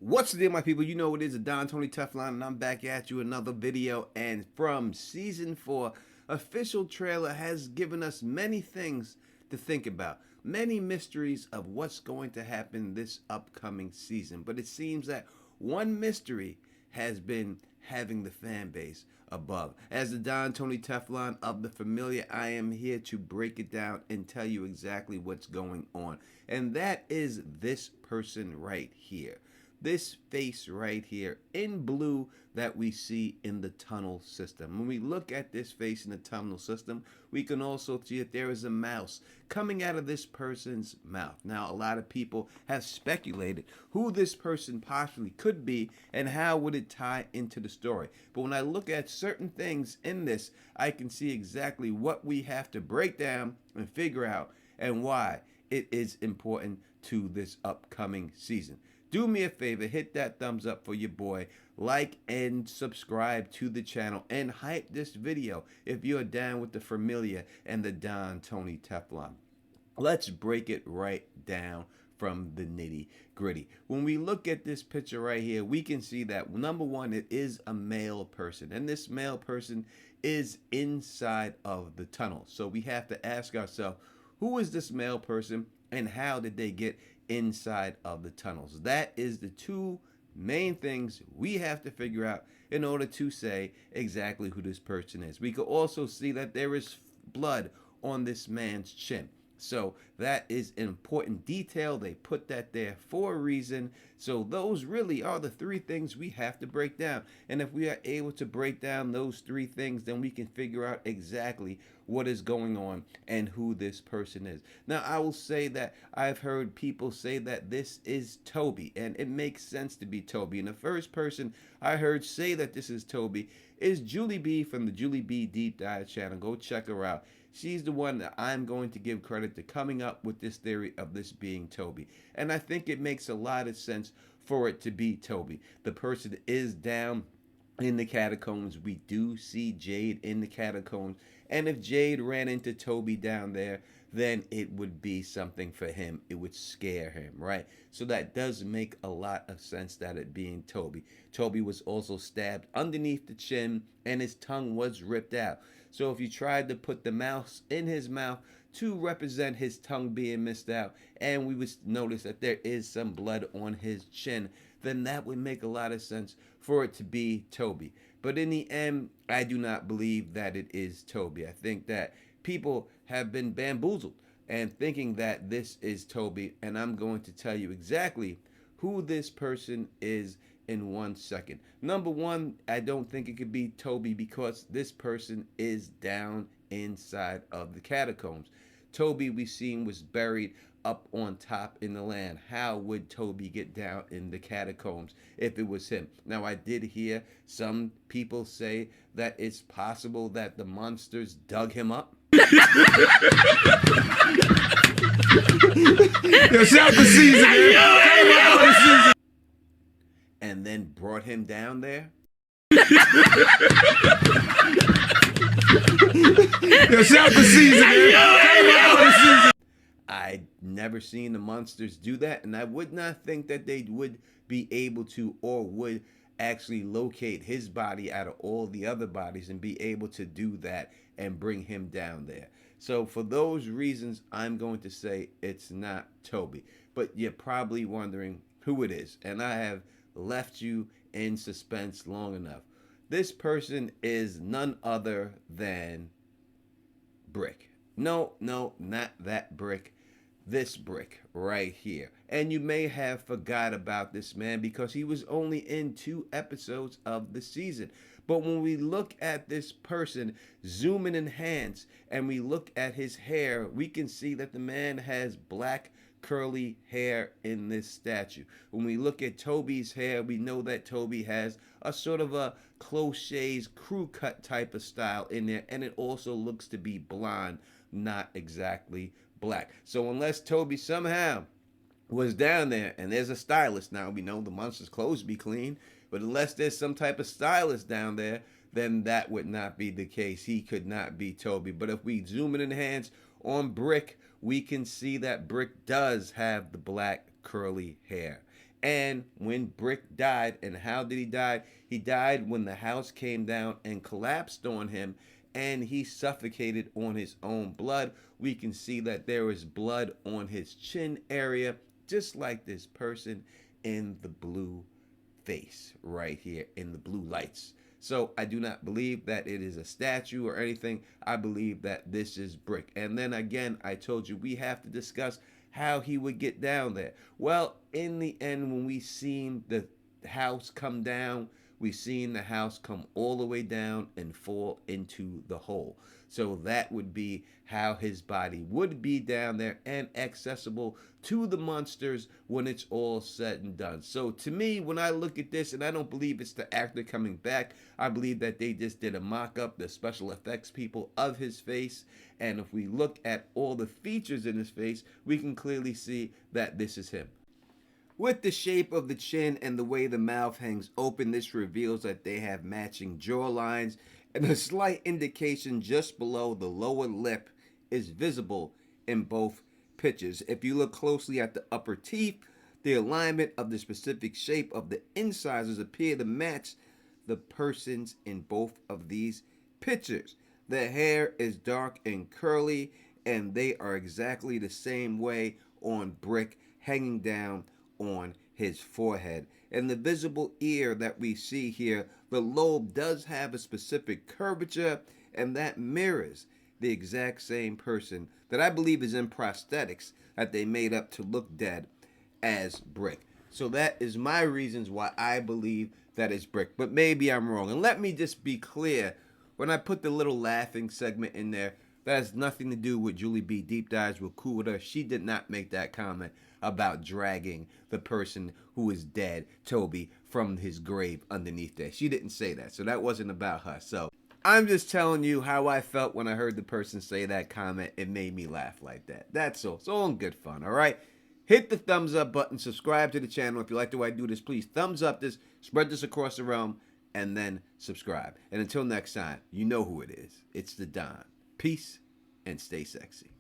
What's the deal, my people? You know it is a Don Tony Teflon, and I'm back at you another video. And from season 4, official trailer has given us many things to think about, many mysteries of what's going to happen this upcoming season. But it seems that one mystery has been having the fan base above. As the Don Tony Teflon of the Familiar, I am here to break it down and tell you exactly what's going on. And that is this person right here. This face right here in blue that we see in the tunnel system. When we look at this face in the tunnel system, we can also see that there is a mouse coming out of this person's mouth. Now, a lot of people have speculated who this person possibly could be and how would it tie into the story. But when I look at certain things in this, I can see exactly what we have to break down and figure out and why it is important to this upcoming season. Do me a favor, hit that thumbs up for your boy, like and subscribe to the channel, and hype this video if you're down with the Familiar and the Don Tony Teflon. Let's break it right down from the nitty gritty. When we look at this picture right here, we can see that number one, it is a male person, and this male person is inside of the tunnel. So we have to ask ourselves, who is this male person and how did they get inside of the tunnels? That is the two main things we have to figure out in order to say exactly who this person is. We could also see that there is blood on this man's chin. So that is an important detail. They put that there for a reason. So those really are the three things we have to break down. And if we are able to break down those three things, then we can figure out exactly what is going on and who this person is. Now, I will say that I've heard people say that this is Toby, and it makes sense to be Toby. And the first person I heard say that this is Toby is Julie B from the Julie B Deep Dive channel. Go check her out. She's the one that I'm going to give credit to coming up with this theory of this being Toby. And I think it makes a lot of sense for it to be Toby. The person is down in the catacombs. We do see Jade in the catacombs. And if Jade ran into Toby down there, then it would be something for him. It would scare him, right? So that does make a lot of sense that it being Toby. Toby was also stabbed underneath the chin and his tongue was ripped out. So if you tried to put the mouse in his mouth to represent his tongue being missed out, and we would notice that there is some blood on his chin, then that would make a lot of sense for it to be Toby. But in the end, I do not believe that it is Toby. I think that people have been bamboozled and thinking that this is Toby, and I'm going to tell you exactly who this person is in 1 second. Number one, I don't think it could be Toby because this person is down inside of the catacombs. Toby, we seen, was buried up on top in the land. How would Toby get down in the catacombs if it was him? Now, I did hear some people say that it's possible that the monsters dug him up. Yo, shout the season, man. And then brought him down there. Yo, shout the season, man. I never seen the monsters do that, and I would not think that they would be able to or would actually locate his body out of all the other bodies and be able to do that and bring him down there. So for those reasons, I'm going to say it's not Toby. But you're probably wondering who it is, and I have left you in suspense long enough. This person is none other than Brick. No, not that Brick. This Brick right here. And you may have forgot about this man because he was only in 2 episodes of the season. But when we look at this person, zoom in enhance, and we look at his hair, we can see that the man has black curly hair in this statue. When we look at Toby's hair, we know that Toby has a sort of a close shaves, crew cut type of style in there, and it also looks to be blonde, not exactly black. So unless Toby somehow was down there, and there's a stylist, now we know the monster's clothes be clean, but unless there's some type of stylist down there, then that would not be the case. He could not be Toby. But if we zoom in enhance on Brick, we can see that Brick does have the black curly hair. And when Brick died, and how did he die? He died when the house came down and collapsed on him, and he suffocated on his own blood. We can see that there is blood on his chin area, just like this person in the blue face right here in the blue lights. So I do not believe that it is a statue or anything. I believe that this is Brick. And then again, I told you we have to discuss how he would get down there. Well, in the end, when we seen the house come down, we seen the house come all the way down and fall into the hole. So that would be how his body would be down there and accessible to the monsters when it's all said and done. So to me, when I look at this, and I don't believe it's the actor coming back, I believe that they just did a mock-up, the special effects people, of his face. And if we look at all the features in his face, we can clearly see that this is him. With the shape of the chin and the way the mouth hangs open, this reveals that they have matching jaw lines, and a slight indication just below the lower lip is visible in both pictures. If you look closely at the upper teeth, the alignment of the specific shape of the incisors appear to match the persons in both of these pictures. The hair is dark and curly, and they are exactly the same way on Brick, hanging down on his forehead. And the visible ear that we see here, the lobe does have a specific curvature, and that mirrors the exact same person that I believe is in prosthetics that they made up to look dead as Brick. So that is my reasons why I believe that is Brick. But maybe I'm wrong. And let me just be clear, when I put the little laughing segment in there, that has nothing to do with Julie B. Deep Dives. We're cool with her. She did not make that comment about dragging the person who is dead, Toby, from his grave underneath there. She didn't say that. So that wasn't about her. So I'm just telling you how I felt when I heard the person say that comment. It made me laugh like that. That's all. It's all in good fun, all right? Hit the thumbs up button. Subscribe to the channel. If you like the way I do this, please thumbs up this. Spread this across the realm. And then subscribe. And until next time, you know who it is. It's the Don. Peace and stay sexy.